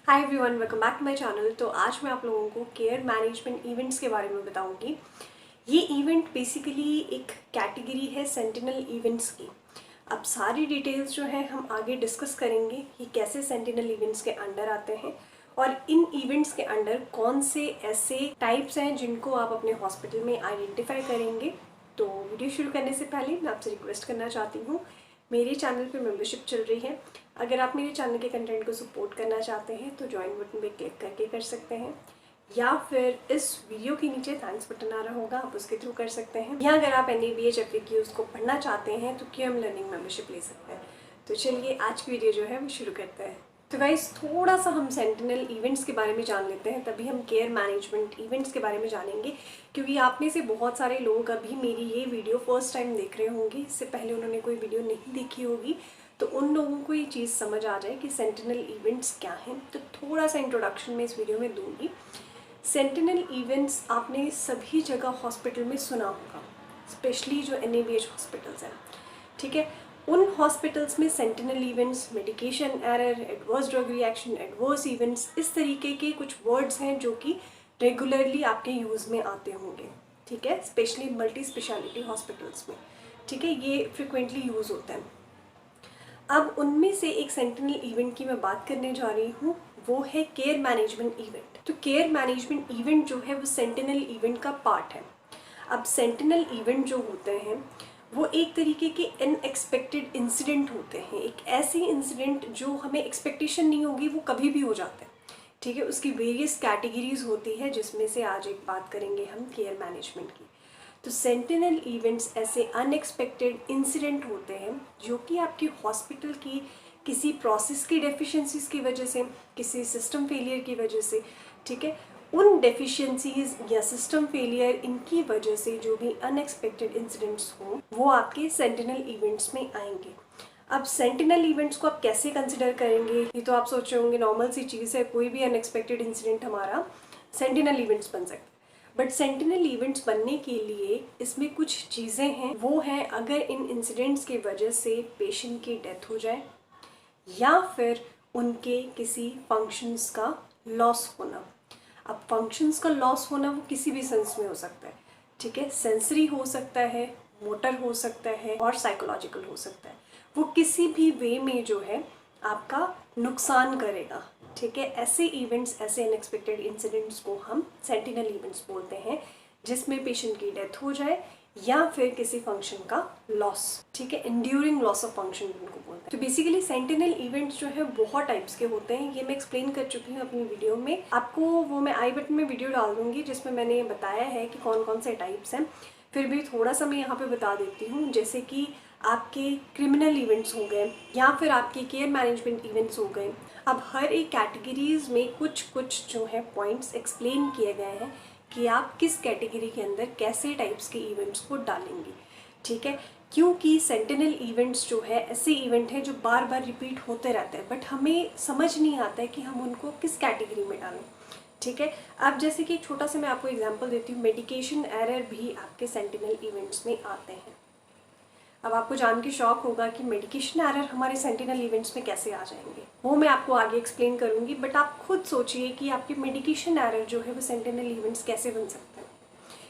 Hi everyone, welcome back to my channel. तो आज मैं आप लोगों को केयर मैनेजमेंट इवेंट्स के बारे में बताऊंगी। ये इवेंट बेसिकली एक कैटेगरी है सेंटिनल इवेंट्स की। अब सारी डिटेल्स जो है हम आगे डिस्कस करेंगे कि कैसे सेंटिनल इवेंट्स के अंडर आते हैं और इन इवेंट्स के अंडर कौन से ऐसे टाइप्स हैं जिनको आप अपने हॉस्पिटल में आइडेंटिफाई करेंगे। तो वीडियो शुरू करने से पहले मैं आपसे रिक्वेस्ट करना चाहती हूँ, मेरे चैनल पे मेंबरशिप चल रही है। अगर आप मेरे चैनल के कंटेंट को सपोर्ट करना चाहते हैं तो ज्वाइन बटन पे क्लिक करके कर सकते हैं, या फिर इस वीडियो के नीचे थैंक्स बटन आ रहा होगा, आप उसके थ्रू कर सकते हैं। या अगर आप NABH FAQs को पढ़ना चाहते हैं तो QM लर्निंग मेंबरशिप ले सकते हैं। तो चलिए आज की वीडियो जो है वो शुरू करते हैं। तो गाइस, थोड़ा सा हम सेंटिनल इवेंट्स के बारे में जान लेते हैं, तभी हम केयर मैनेजमेंट इवेंट्स के बारे में जानेंगे। क्योंकि आप में से बहुत सारे लोग अभी मेरी ये वीडियो फर्स्ट टाइम देख रहे होंगे, इससे पहले उन्होंने कोई वीडियो नहीं देखी होगी, तो उन लोगों को ये चीज़ समझ आ जाए कि सेंटिनल इवेंट्स क्या हैं। तो थोड़ा सा इंट्रोडक्शन मैं इस वीडियो में दूंगी। सेंटिनल इवेंट्स आपने सभी जगह हॉस्पिटल में सुना होगा, स्पेशली जो NABH हॉस्पिटल्स हैं, ठीक है। उन हॉस्पिटल्स में sentinel events, medication error, adverse drug reaction, adverse events, इस तरीके के कुछ वर्ड्स हैं जो कि रेगुलरली आपके यूज़ में आते होंगे, ठीक है, स्पेशली मल्टी स्पेशलिटी हॉस्पिटल्स में, ठीक है, ये फ्रिक्वेंटली यूज़ होते हैं। अब उनमें से एक सेंटिनल इवेंट की मैं बात करने जा रही हूँ, वो है केयर मैनेजमेंट इवेंट। तो केयर मैनेजमेंट इवेंट जो है वो सेंटिनल इवेंट का पार्ट है। अब सेंटिनल इवेंट जो होते हैं वो एक तरीके के अनएक्सपेक्टेड इंसिडेंट होते हैं। एक ऐसी इंसिडेंट जो हमें एक्सपेक्टेशन नहीं होगी, वो कभी भी हो जाता है, ठीक है। उसकी वेरियस कैटेगरीज होती है, जिसमें से आज एक बात करेंगे हम केयर मैनेजमेंट की। तो सेंटिनल इवेंट्स ऐसे अनएक्सपेक्टेड इंसिडेंट होते हैं जो कि आपकी हॉस्पिटल की किसी प्रोसेस की डेफिशिएंसीज की वजह से, किसी सिस्टम फेलियर की वजह से, ठीक है, उन डेफिशिएंसीज या सिस्टम फेलियर इनकी वजह से जो भी अनएक्सपेक्टेड इंसिडेंट्स हों वो आपके सेंटिनल इवेंट्स में आएंगे। अब सेंटिनल इवेंट्स को आप कैसे कंसिडर करेंगे, ये तो आप सोच रहे होंगे नॉर्मल सी चीज़ है, कोई भी अनएक्सपेक्टेड इंसिडेंट हमारा सेंटिनल इवेंट्स बन सकता है। बट सेंटिनल इवेंट्स बनने के लिए इसमें कुछ चीज़ें हैं, वो हैं अगर इन इंसिडेंट्स की वजह से पेशेंट की डेथ हो जाए या फिर उनके किसी फंक्शंस का लॉस होना। अब फंक्शंस का लॉस होना वो किसी भी सेंस में हो सकता है, ठीक है, सेंसरी हो सकता है, मोटर हो सकता है और साइकोलॉजिकल हो सकता है। वो किसी भी वे में जो है आपका नुकसान करेगा, ठीक है। ऐसे इवेंट्स, ऐसे अनएक्सपेक्टेड इंसिडेंट्स को हम सेंटिनल इवेंट्स बोलते हैं, जिसमें पेशेंट की डेथ हो जाए या फिर किसी फंक्शन का लॉस, ठीक है, इंड्यूरिंग लॉस ऑफ फंक्शन इनको बोलते हैं। तो बेसिकली सेंटिनल इवेंट्स जो है बहुत टाइप्स के होते हैं, ये मैं एक्सप्लेन कर चुकी हूँ अपनी वीडियो में। आपको वो मैं आई बटन में वीडियो डाल दूंगी जिसमें मैंने बताया है कि कौन कौन से टाइप्स हैं। फिर भी थोड़ा सा मैं यहाँ पे बता देती हूँ, जैसे कि आपके क्रिमिनल इवेंट्स हो गए या फिर आपके केयर मैनेजमेंट इवेंट्स हो गए। अब हर एक कैटेगरीज में कुछ कुछ जो है पॉइंट्स एक्सप्लेन किए गए हैं कि आप किस कैटेगरी के अंदर कैसे टाइप्स के इवेंट्स को डालेंगे, ठीक है। क्योंकि सेंटिनल इवेंट्स जो है ऐसे इवेंट हैं जो बार बार रिपीट होते रहते हैं, बट हमें समझ नहीं आता है कि हम उनको किस कैटेगरी में डालें, ठीक है। अब जैसे कि एक छोटा सा मैं आपको एग्जांपल देती हूँ, मेडिकेशन एरर भी आपके सेंटिनल इवेंट्स में आते हैं। अब आपको जान के शौक होगा कि मेडिकेशन एरर हमारे सेंटिनल इवेंट्स में कैसे आ जाएंगे, वो मैं आपको आगे एक्सप्लेन करूंगी। बट आप खुद सोचिए कि आपके मेडिकेशन एरर जो है वो सेंटिनल इवेंट्स कैसे बन सकते हैं,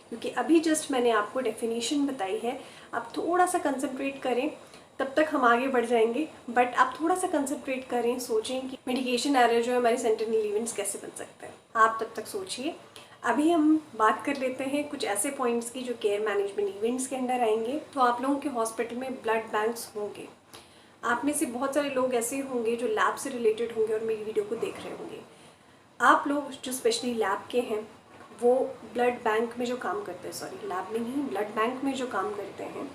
क्योंकि अभी जस्ट मैंने आपको डेफिनेशन बताई है। आप थोड़ा सा कंसंट्रेट करें, तब तक हम आगे बढ़ जाएंगे। बट आप थोड़ा सा कंसंट्रेट करें, सोचें कि मेडिकेशन एरर जो है हमारे सेंटिनल इवेंट्स कैसे बन सकते हैं। आप तब तक सोचिए। अभी हम बात कर लेते हैं कुछ ऐसे पॉइंट्स की जो केयर मैनेजमेंट इवेंट्स के अंडर आएंगे। तो आप लोगों के हॉस्पिटल में ब्लड बैंक्स होंगे। आप में से बहुत सारे लोग ऐसे होंगे जो लैब से रिलेटेड होंगे और मेरी वीडियो को देख रहे होंगे। आप लोग जो स्पेशली लैब के हैं वो ब्लड बैंक में जो काम करते हैं, सॉरी लैब में नहीं, ब्लड बैंक में जो काम करते हैं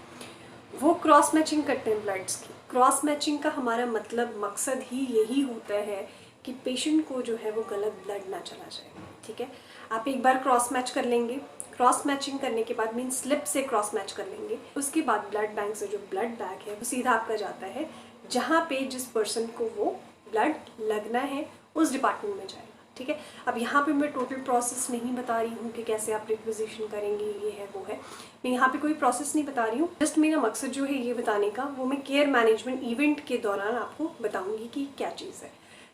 वो क्रॉस मैचिंग करते हैं ब्लड्स की। क्रॉस मैचिंग का हमारा मतलब, मकसद ही यही होता है कि पेशेंट को जो है वो गलत ब्लड ना चला जाए, ठीक है। आप एक बार क्रॉस मैच कर लेंगे, क्रॉस मैचिंग करने के बाद मीन स्लिप से क्रॉस मैच कर लेंगे, उसके बाद ब्लड बैंक से जो ब्लड बैग है वो सीधा आपका जाता है जहाँ पे जिस पर्सन को वो ब्लड लगना है उस डिपार्टमेंट में जाएगा, ठीक है। अब यहाँ पे मैं टोटल प्रोसेस नहीं बता रही हूँ कि कैसे आप रिक्विजिशन करेंगे, ये है वो है, मैं यहाँ पे कोई प्रोसेस नहीं बता रही हूँ। जस्ट मेरा मकसद जो है ये बताने का, वो मैं केयर मैनेजमेंट इवेंट के दौरान आपको बताऊँगी कि क्या चीज़ है,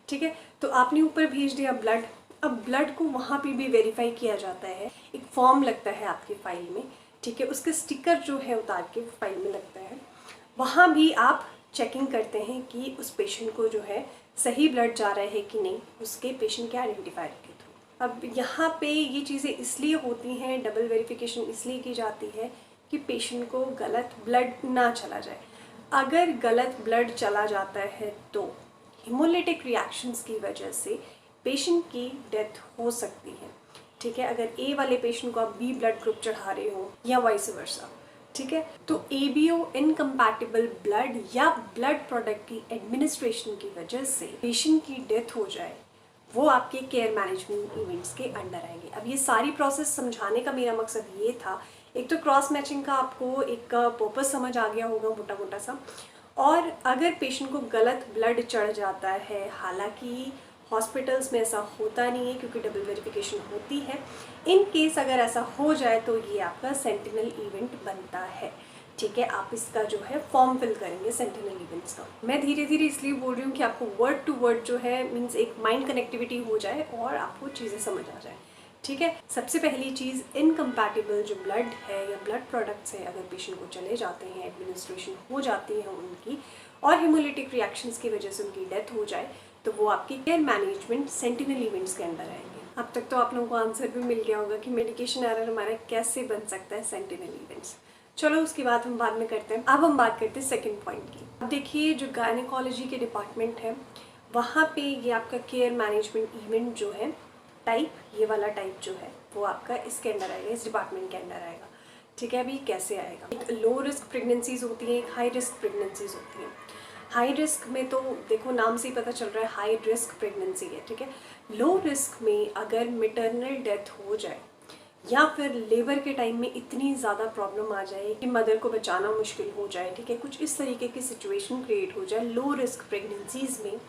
ठीक है। तो आपने ऊपर भेज दिया ब्लड, अब ब्लड को वहाँ पे भी वेरीफाई किया जाता है, एक फॉर्म लगता है आपकी फाइल में, ठीक है, उसके स्टिकर जो है उतार के फाइल में लगता है। वहाँ भी आप चेकिंग करते हैं कि उस पेशेंट को जो है सही ब्लड जा रहा है कि नहीं, उसके पेशेंट के आइडेंटिफायर के थ्रू। अब यहाँ पे ये चीज़ें इसलिए होती हैं, डबल वेरिफिकेशन इसलिए की जाती है कि पेशेंट को गलत ब्लड ना चला जाए। अगर गलत ब्लड चला जाता है तो हिमोलिटिक रिएक्शंस की वजह से पेशेंट की डेथ हो सकती है, ठीक है। अगर ए वाले पेशेंट को आप बी ब्लड ग्रुप चढ़ा रहे हो या वाइस वर्सा, ठीक है, तो ABO इनकम्पैटिबल ब्लड या ब्लड प्रोडक्ट की एडमिनिस्ट्रेशन की वजह से पेशेंट की डेथ हो जाए, वो आपके केयर मैनेजमेंट इवेंट्स के अंडर आएंगे। अब ये सारी प्रोसेस समझाने का मेरा मकसद ये था, एक तो क्रॉस मैचिंग का आपको एक पर्पस समझ आ गया होगा मोटा मोटा सा, और अगर पेशेंट को गलत ब्लड चढ़ जाता है, हालांकि हॉस्पिटल्स में ऐसा होता नहीं है क्योंकि डबल वेरिफिकेशन होती है, इन केस अगर ऐसा हो जाए तो ये आपका सेंटिनल इवेंट बनता है, ठीक है। आप इसका जो है फॉर्म फिल करेंगे सेंटिनल इवेंट्स का। मैं धीरे धीरे इसलिए बोल रही हूँ कि आपको वर्ड टू वर्ड जो है मीन्स एक माइंड कनेक्टिविटी हो जाए और आपको चीज़ें समझ आ जाए, ठीक है। सबसे पहली चीज़, इनकम्पैटिबल जो ब्लड है या ब्लड प्रोडक्ट्स हैं अगर पेशेंट को चले जाते हैं, एडमिनिस्ट्रेशन हो जाती है उनकी, और हिमोलिटिक रिएक्शंस की वजह से उनकी डेथ हो जाए, तो वो आपके केयर मैनेजमेंट सेंटिनल इवेंट्स के अंदर आएंगे। अब तक तो आप लोगों को आंसर भी मिल गया होगा कि मेडिकेशन एरर हमारा कैसे बन सकता है सेंटिनल इवेंट्स। चलो उसकी बात हम बाद में करते हैं। अब हम बात करते हैं सेकंड पॉइंट की। अब देखिए, जो गायनेकोलॉजी के डिपार्टमेंट है वहाँ पे ये आपका केयर मैनेजमेंट इवेंट जो है टाइप, ये वाला टाइप जो है वो आपका इसके अंडर आएगा, इस डिपार्टमेंट के अंडर आएगा, ठीक है। अभी कैसे आएगा, एक लो रिस्क प्रेगनेंसीज होती हैं, एक हाई रिस्क प्रेगनेंसीज होती हैं। हाई रिस्क में तो देखो नाम से ही पता चल रहा है हाई रिस्क प्रेगनेंसी है, ठीक है। लो रिस्क में अगर मेटरनल डेथ हो जाए या फिर लेबर के टाइम में इतनी ज़्यादा प्रॉब्लम आ जाए कि मदर को बचाना मुश्किल हो जाए, ठीक है, कुछ इस तरीके की सिचुएशन क्रिएट हो जाए लो रिस्क प्रेगनेंसीज में,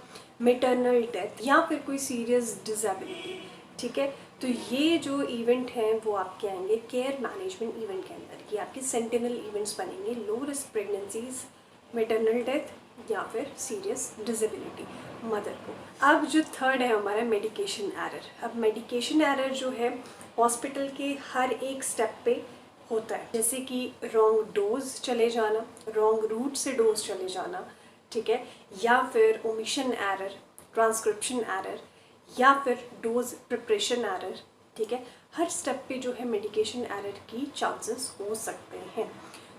मेटरनल डेथ या फिर कोई सीरियस डिसेबिलिटी, ठीक है, तो ये जो इवेंट हैं वो आपके आएंगे केयर मैनेजमेंट इवेंट के अंदर। ये आपके सेंटिनल इवेंट्स बनेंगे, low risk pregnancies, maternal death या फिर सीरियस डिसेबिलिटी मदर को। अब जो थर्ड है हमारा मेडिकेशन एरर। अब मेडिकेशन एरर जो है हॉस्पिटल के हर एक स्टेप पे होता है, जैसे कि रॉन्ग डोज चले जाना, रॉन्ग रूट से डोज चले जाना, ठीक है, या फिर ओमिशन एरर, ट्रांसक्रिप्शन एरर, या फिर डोज प्रिपरेशन एरर, ठीक है। हर स्टेप पे जो है मेडिकेशन एरर की चांसेस हो सकते हैं।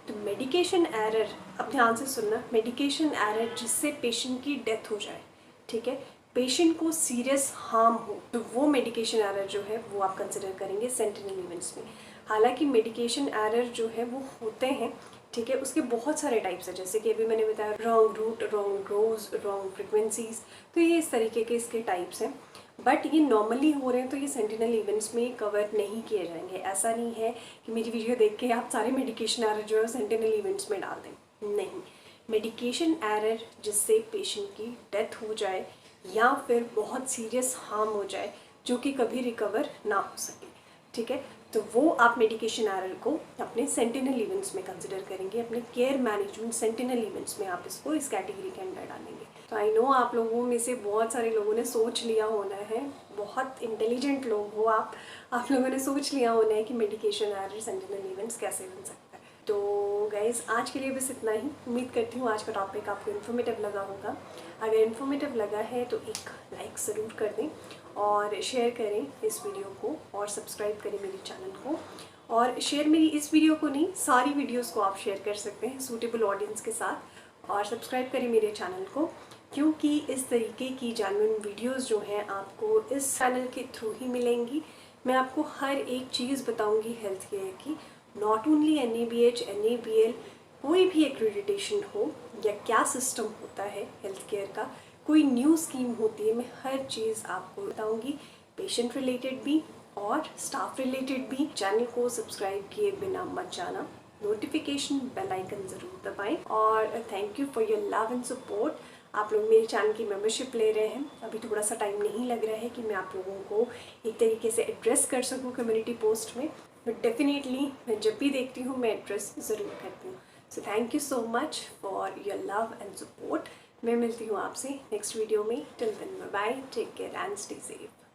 तो मेडिकेशन एरर, अब ध्यान से सुनना, मेडिकेशन एरर जिससे पेशेंट की डेथ हो जाए, ठीक है, पेशेंट को सीरियस हार्म हो, तो वो मेडिकेशन एरर जो है वो आप कंसिडर करेंगे सेंटिनल इवेंट्स में। हालांकि मेडिकेशन एरर जो है वो होते हैं, ठीक है, उसके बहुत सारे टाइप्स हैं, जैसे कि अभी मैंने बताया wrong route, wrong dose, wrong frequencies, तो ये इस तरीके के इसके टाइप्स हैं। बट ये नॉर्मली हो रहे हैं तो ये सेंटिनल इवेंट्स में कवर नहीं किए जाएंगे। ऐसा नहीं है कि मेरी वीडियो देख के आप सारे मेडिकेशन एरर जो है सेंटिनल इवेंट्स में डाल दें, नहीं। मेडिकेशन एरर जिससे पेशेंट की डेथ हो जाए या फिर बहुत सीरियस हार्म हो जाए जो कि कभी रिकवर ना हो सके, ठीक है, तो वो आप मेडिकेशन एरर को अपने सेंटिनल इवेंट्स में कंसिडर करेंगे, अपने केयर मैनेजमेंट सेंटिनल इवेंट्स में आप इसको इस कैटेगरी के अंदर डालेंगे। तो आई नो आप लोगों में से बहुत सारे लोगों ने सोच लिया होना है, बहुत इंटेलिजेंट लोग हो आप लोगों ने सोच लिया होना है कि मेडिकेशन एरर सेंटिनल इवेंट्स कैसे बन सकता है। तो गाइज आज के लिए बस इतना ही। उम्मीद करती हूँ आज का टॉपिक आपको इन्फॉर्मेटिव लगा होगा। अगर इन्फॉर्मेटिव लगा है तो एक लाइक ज़रूर कर दें और शेयर करें इस वीडियो को, और सब्सक्राइब करें मेरे चैनल को। और शेयर मेरी इस वीडियो को नहीं, सारी वीडियोस को आप शेयर कर सकते हैं सूटेबल ऑडियंस के साथ, और सब्सक्राइब करें मेरे चैनल को, क्योंकि इस तरीके की जेन्युइन वीडियोस जो हैं आपको इस चैनल के थ्रू ही मिलेंगी। मैं आपको हर एक चीज़ बताऊंगी हेल्थ केयर की, नॉट ओनली NABH, NABL, कोई भी एक्रेडिटेशन हो या क्या सिस्टम होता है हेल्थ केयर का, कोई न्यू स्कीम होती है, मैं हर चीज़ आपको बताऊंगी, पेशेंट रिलेटेड भी और स्टाफ रिलेटेड भी। चैनल को सब्सक्राइब किए बिना मत जाना, नोटिफिकेशन बेल आइकन ज़रूर दबाएं, और thank you for your love and support. आप लोग मेरे चैनल की मेंबरशिप ले रहे हैं, अभी थोड़ा सा टाइम नहीं लग रहा है कि मैं आप लोगों को एक तरीके से एड्रेस कर सकूं कम्युनिटी पोस्ट में, बट डेफिनेटली मैं जब भी देखती हूँ मैं एड्रेस ज़रूर करती हूँ। So thank you so much for your love and support. मैं मिलती हूँ आपसे नेक्स्ट वीडियो में। Till then bye bye, take care and stay safe.